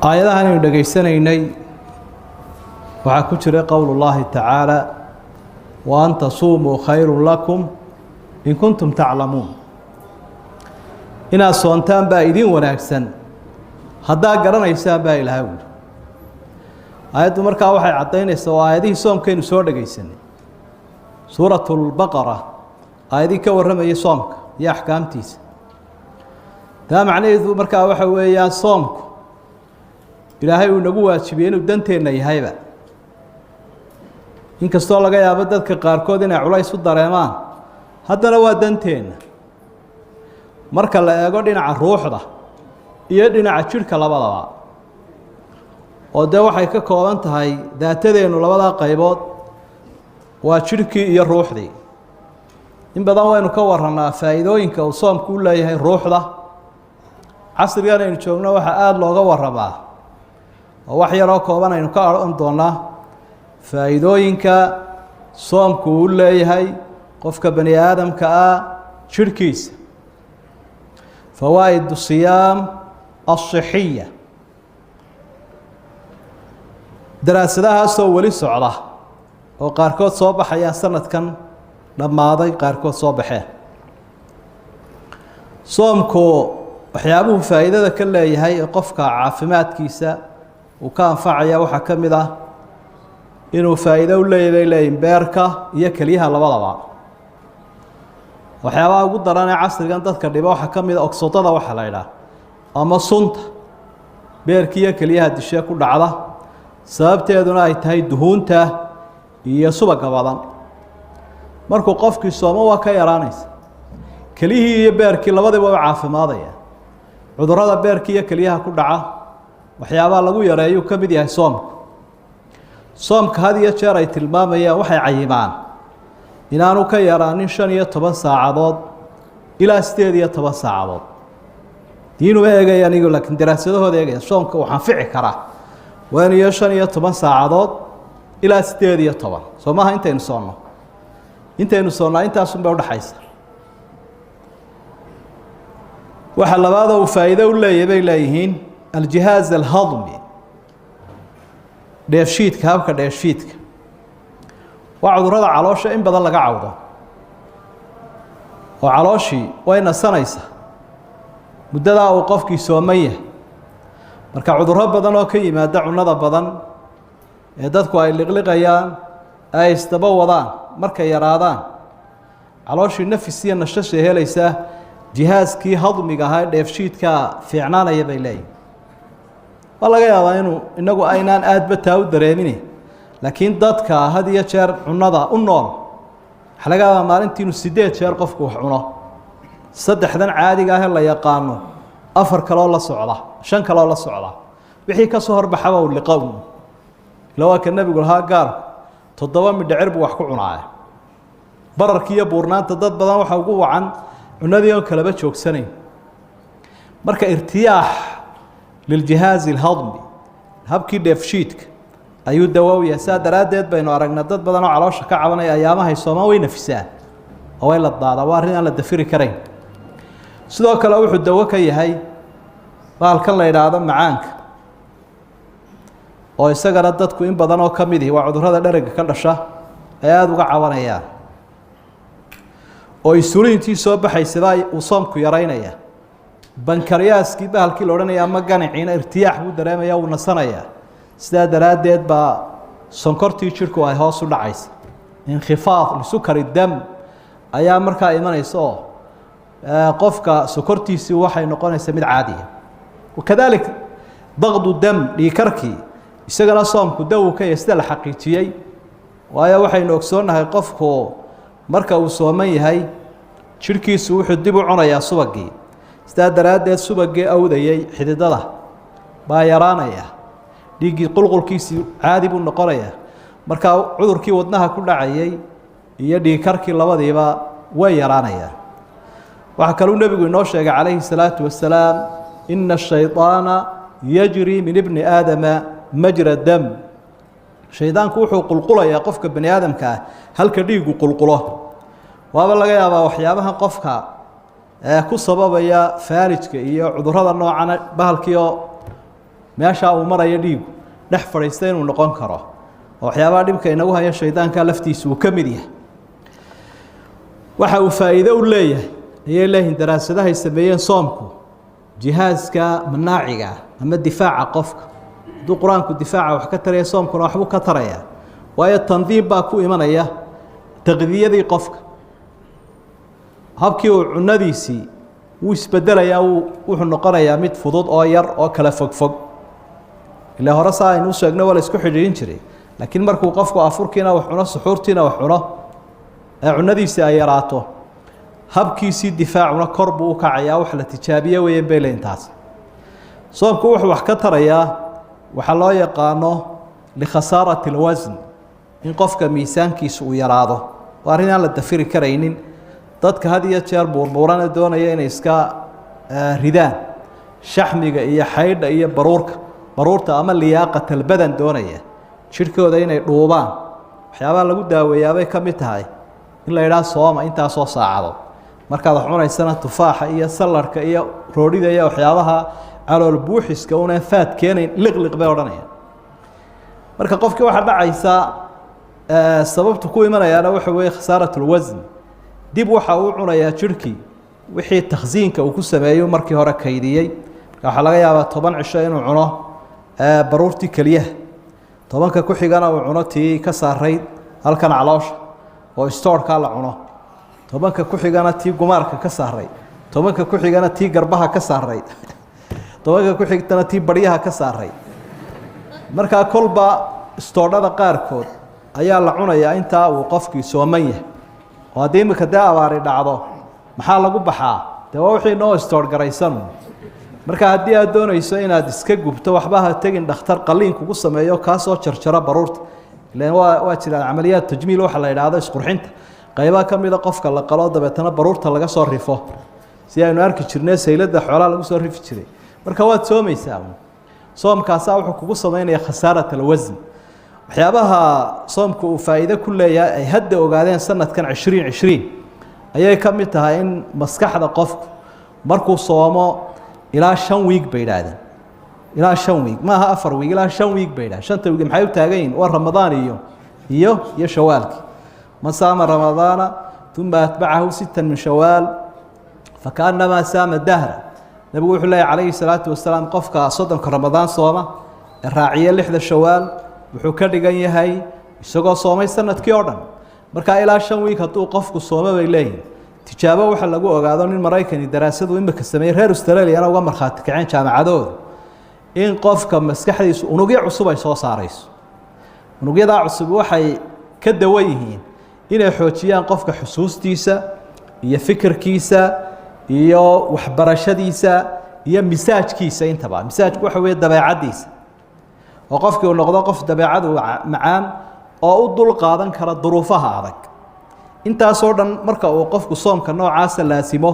aayadahan aynu dhageysanaynay waxaa ku jira qowlullaahi tacaala wa an tasuumuu khayrun lakum in kuntum taclamuun inaad soontaan baa idin wanaagsan haddaa garanaysaan baa ilaahay wuli aayaddu markaa waxay caddaynaysaa oo aayadihii soomkaynu soo dhagaysanay suuratulbaqara aayadihii ka warramayay soomka iyo axkaamtiisa taa macnaheedu markaa waxa weeyaan soomku ilaahay uu nagu waajibiyey inuu danteenna yahayba inkastoo laga yaabo dadka qaarkood inay culays u dareemaan haddana waa danteenna marka la eego dhinaca ruuxda iyo dhinaca jidhka labadaba oo dee waxay ka kooban tahay daatadeennu labadaa qaybood waa jidhkii iyo ruuxdii in badan waynu ka warranaa faa'iidooyinka uu soomku u leeyahay ruuxda casrigan aynu joogno waxaa aada looga warramaa oo wax yaroo kooban aynu ka odhan doonnaa faa'iidooyinka soomku uu leeyahay qofka bani aadamka ah jidhkiisa fawaa'id siyaam alصixiya daraasadahaasoo weli socda oo qaarkood soo baxayaan sanadkan dhammaaday qaarkood soo baxeen soomku waxyaabuhu faa'iidada ka leeyahay ee qofka caafimaadkiisa uu ka anfacaya waxaa ka mid ah inuu faa'iido u leeyahay bay leeyihin beerka iyo keliyaha labadaba waxyaabaha ugu daran ee casrigan dadka dhiba waxaa ka mid a ogsodada waxa la idhaah ama sunta beerka iyo keliyaha dishee ku dhacda sababteeduna ay tahay duhuunta iyo subaga badan markuu qofkii soomo waa ka yaraanaysa keliyihii iyo beerkii labadiba waa caafimaadaya cudurrada beerka iyo keliyaha ku dhaca waxyaabaha lagu yareeyuu ka mid yahay soomka had iyo jeer ay tilmaamayaan waxay cayimaan inaanu ka yaraanin 15 saacadood ilaa 18 saacadood diinu eegay anigu laakiin daraasadahooda eegay soomka waxaan anfici karaa waa in 15 saacadood ilaa 18 soomaha intaynu soonnaa intaasun bay u dhaxaysa waxa labaad oo faa'iido u leeyahay bay leeyihiin aljihaaz alhadmi dheefshiidka habka dheefshiidka waa cudurrada caloosha in badan laga cawdo oo calooshii way nasanaysaa muddadaa uu qofkii sooman yahay marka cudurro badan oo ka yimaada cunnada badan ee dadku ay liqliqayaan ay isdaba wadaan markay yaraadaan calooshii nafis iyo nashasha helaysaa jihaaskii hadmiga ahaa ee dheefshiidka fiicnaanaya bay leeyihin waa laga yaabaa inuu inagu aynaan aadba taa u dareemin laakiin dadka had iyo jeer cunnada u nool waxaa laga yaabaa maalintii inuu 8 jeer qofku wax cuno 3dan caadiga ah ee la yaqaano 4 kaloo la socda 5 kaloo la socda wixii ka soo horbaxaba uu liqow ilaa ka nabigu lahaa gaar 7 midhicir buu wax ku cunaaya bararkii iyo buurnaanta dad badan waxa ugu wacan cunadii oo kalaba joogsanayn marka irtiyaax للجهاز الهضمي habkii dheefshiidka ayuu dawooyaa saa daraadeed baynu aragnaa dad badan oo caloosha ka cabanaya ayaamaha Soomaa way nafisaan oo way la daada waa arrin aan la dafiri karayn sidoo kale wuxuu dawo ka yahay baalkan la yiraahdo macaanka oo isagana dadku in badan oo kamid ah waa cudurrada dherega ka dhasha ay aad uga cabanayaan oo insulintii soo baxaysay uu soomku yareynaya bankariyaaskii bahalkii la odhanaya ama ganiciina irtiyaax buu dareemaya uu nasanaya sidaa daraadeed baa sonkortii jirku ay hoos u dhacaysa inkhifaad lisukari dam ayaa markaa imanaysa oo qofka sokortiisii waxay noqonaysaa mid caadi ah wakadalik daqdu dam dhiikarkii isagana soomku dawo ka yeesda la xaqiijiyay waayo waxaynu ogsoonahay qofku marka uu sooman yahay jirkiisu wuxuu dib u cunayaa subagii sidaa daraadeed subagii awdayay xididada baa yaraanaya dhiiggii qulqulkiisii caadi buu noqonayaa markaa cudurkii wadnaha ku dhacayay iyo dhiigkarkii labadiiba way yaraanayaan waxaa kaluu nebigu inoo sheegay calayhi salaatu wasalaam ina ashayطaana yajri min ibni aadama majra dam shaydaanku wuxuu qulqulayaa qofka bani aadamka ah halka dhiigu qulqulo waaba laga yaabaa waxyaabaha qofka ku sababaya faalijka iyo cudurrada noocan bahalkii oo meesha uu marayo dhiigu dhex fadhiistay inuu noqon karo waxyaabaha dhibka inagu haya shaydaanka laftiisu uu ka mid yahay waxa uu faa'iido u leeyahay ayay leeyihiin daraasadahay sameeyeen soomku jihaaska manaaciga ama difaaca qofka hadduu qur-aanku difaaca wax ka taraya soomkuna waxbuu ka taraya waayo tandiim baa ku imanaya taqdiyadii qofka habkii uu cunadiisii wuu isbedelayaa wuxuu noqonayaa mid fudud oo yar oo kala fogfog ilaa hore saa aynu u sheegno waa la isku xidhiidhin jiray laakiin markuu qofku afurkiina wax cuno suxuurtiina wax cuno ee cunadiisii ay yaraato habkiisii difaacuna kor buu u kacayaa wax la tijaabiye weeyeen bay leeyihin taas soomku wuxuu wax ka tarayaa waxaa loo yaqaano likhasaarati alwasn in qofka miisaankiisa uu yaraado waa arrin aan la dafiri karaynin dadka had iyo jeer buurbuurana doonaya inay iska ridaan shaxmiga iyo xaydha iyo baruurta ama liyaaqat albadan doonaya jidhkooda inay dhuubaan waxyaabaha lagu daaweeyaabay ka mid tahay in la yidhaha sooma intaasoo saacadood markaad wax cunaysana tufaaxa iyo salarka iyo roodhida iyo waxyaabaha calool buuxiska una faad keenayn liqliq bay odhanayaan marka qofkii waxaa dhacaysa sababtu ku imanayaana waxa weeye khasaaratulwasn dib waxa uu cunayaa jidhkii wixii takhsiinka uu ku sameeyo markii hore kaydiyey marka waxaa laga yaabaa 10 cisho inuu cuno baruurtii keliyaha 10ka ku xigana uu cuno tii ka saarayd halkan caloosha oo stoorka la cuno 10ka ku xigana tii gumaarka ka saaray 10ka ku xigana tii garbaha ka saaray 10ka ku xigtana tii bariyaha ka saaray marka kolba stoorada qaarkood ayaa la cunayaa inta uu qofkii sooman yahay oo haddii imika dee abaari dhacdo maxaa lagu baxaa dee waa wixii noo stoor garaysan marka haddii aad doonayso inaad iska gubto waxba ha tegin dhakhtar qalliin kugu sameeyo kaasoo jarjara baruurta ilaan waa jiraan camaliyaad tajmiil waxa la yidhaahdo isqurxinta qaybaha ka mida qofka la qalo dabeetana baruurta laga soo rifo si aynu arki jirnay sayladda xoolaha lagu soo rifi jiray marka waad soomaysaa soomkaasaa wuxuu kugu samaynayaa khasaarat alwasn waxyaabaha soomku uu faa'iido ku leeyahay ay hadda ogaadeen sanadkan 2020 ayay ka mid tahay in maskaxda qofku markuu soomo ilaa 5 week bay yidhaahdeen ilaa 5 week maaha 4 week ilaa 5 week bay yidhahdeen 5 week maxay u taagan yihiin waa ramadaan iyo shawaalki man saama ramadaana uma atbacahu 6 min shawaal fakaannamaa saama dahra nabigu wuxuu leeyahay calayhi salaatu wasalaam qofka 30 ramadaan sooma raaciye 6 shawaal wuxuu ka dhigan yahay isagoo soomay sanadkii oo dhan marka ilaa 5 week hadduu qofku soomo bay leeyihiin tijaabo waxa lagu ogaado nin Maraykani daraasadu imika sameeyay reer Australia uga markhaati kaceen jaamacadooda in qofka maskaxdiisu unugyo cusub ay soo saarayso unugyada cusub waxay ka dawan yihiin inay xoojiyaan qofka xusuustiisa iyo fikirkiisa iyo waxbarashadiisa iyo misaajkiisa intaba misaajku waxa weeye dabeecadiisa oo qofkii uu noqdo qof dabeecadu macaan oo u dul qaadan kara duruufaha adag intaasoo dhan marka uu qofku soomka noocaasa laasimo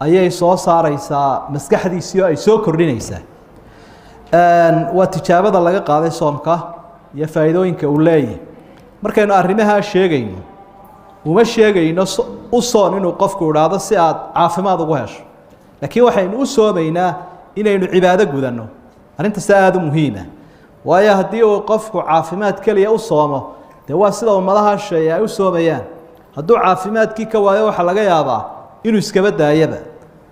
ayay soo saaraysaa maskaxdiisii oo ay soo kordhinaysaa waa tijaabada laga qaaday soomka iyo faa'iidooyinka uu leeyahay markaynu arrimaha sheegayno uma sheegayno u soon inuu qofku idhaahdo si aad caafimaad ugu hesho laakiin waxaynu u soomaynaa inaynu cibaado gudanno arrintaas aad u muhiima waayo haddii uu qofku caafimaad kaliya u soomo dee waa sida ummadaha shay ay u soomayaan hadduu caafimaadkii ka waayo waxaa laga yaabaa inuu iskaba daayaba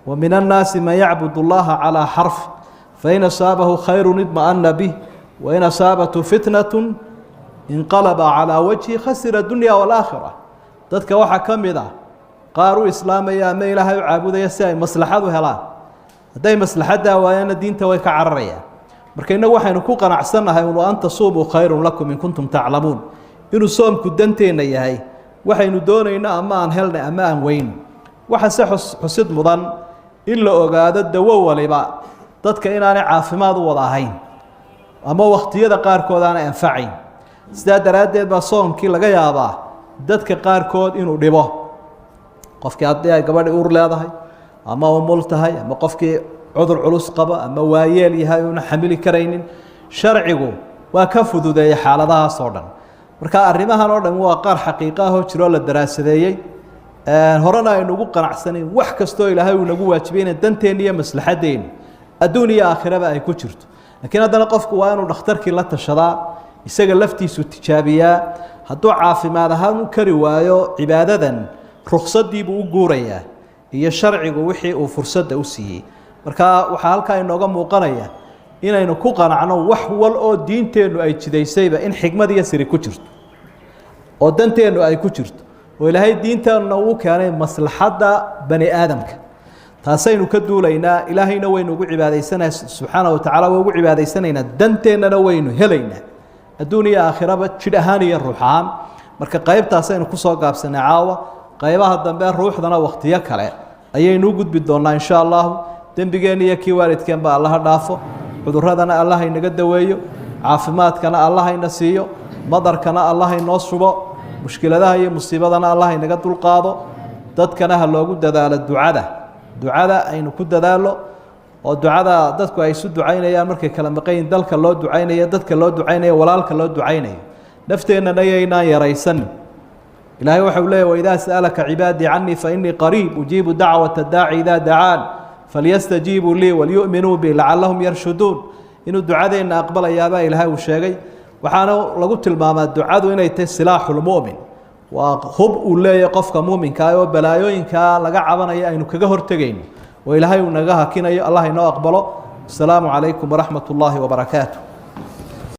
wa min annaasi man yacbudu allaha calaa xarf fain asaabahu khayrun idma'ana bih wain asaabatu fitnatun inqalaba calaa wajhi khasira dunya waalaakhira dadka waxaa ka mid ah qaar u islaamaya ama ilaahay u caabudaya si ay maslaxad u helaan hadday maslaxaddaa waayaana diinta way ka cararayaan marka innagu waxaynu ku qanacsannahay unu an tasuumuu khayrun lakum in kuntum taclamuun inuu soomku danteenna yahay waxaynu doonayno ama aan helnay ama aan weyno waxa se xusid mudan in la ogaado dawo waliba dadka inaanay caafimaad u wada ahayn ama wakhtiyada qaarkood aanay anfacayn sidaa daraaddeed baa soomkii laga yaabaa dadka qaarkood inuu dhibo qofkii haddii ay gabadhi uur leedahay ama umul tahay ama qofkii cudur culus qaba ama waayeel yahay una xamili karaynin sharcigu waa ka fududeeyay xaaladahaas oo dhan marka arrimahan oo dhan waa qaar xaqiiqo ah oo jiro la daraasadeeyay horena aynu ugu qanacsanayn wax kastoo ilaahay uu nagu waajibay inaan danteena iyo maslaxadeena adduun iyo aakhiraba ay ku jirto laakiin haddana qofku waa inuu dhakhtarkii la tashadaa isaga laftiisu tijaabiyaa hadduu caafimaad ahaan u kari waayo cibaadadan ruqsadii buu u guurayaa iyo sharcigu wixii uu fursadda u siiyey marka waxaa halkaa inooga muuqanaya inaynu ku qanacno wax wal oo diinteennu ay jidaysayba in xigmad iyo siri ku jirto oo danteennu ay ku jirto oo ilaahay diinteenna uu keenay maslaxadda bani aadamka taasaynu ka duulaynaa ilaahayna waynu ugu cibaadaysanaynaa subxaanahu wa tacaala waa ugu cibaadaysanaynaa danteennana waynu helaynaa adduun iyo aakhiraba jidh ahaan iyo ruux ahaan marka qaybtaasaynu kusoo gaabsanay caawa qaybaha dambe ruuxdana wakhtiyo kale ayaynu u gudbi doonnaa insha allahu dembigeenna iyo kii waalidkeenba allaha dhaafo cudurradana allah inaga daweeyo caafimaadkana allah ina siiyo madarkana allah inoo subo mushkiladaha iyo musiibadana allah inaga dulqaado dadkana ha loogu dadaalo ducada aynu ku dadaalo oo ducada dadku ay isu ducaynayaan markay kala maqayn dalka loo ducaynayo dadka loo ducaynayo walaalka loo ducaynayo nafteennana yaynaan yaraysan ilaahay waxa uu leeyahay waidaa sa'alaka cibaadii cannii fainii qariib ujiibu dacwata daaci idaa dacaan falyastajiibuu lii walyu'minuu bi lacallahum yarshuduun inuu ducadeenna aqbalayaabaa ilaahay uu sheegay waxaana lagu tilmaamaa ducadu inay tahay silaaxulmu'min waa hub uu leeyahay qofka muuminka ah oo balaayooyinkaa laga cabanayo aynu kaga hortegayno oo ilaahay uu naga hakinayo allah inoo aqbalo asalaamu calaykum waraxmat ullaahi wabarakaatu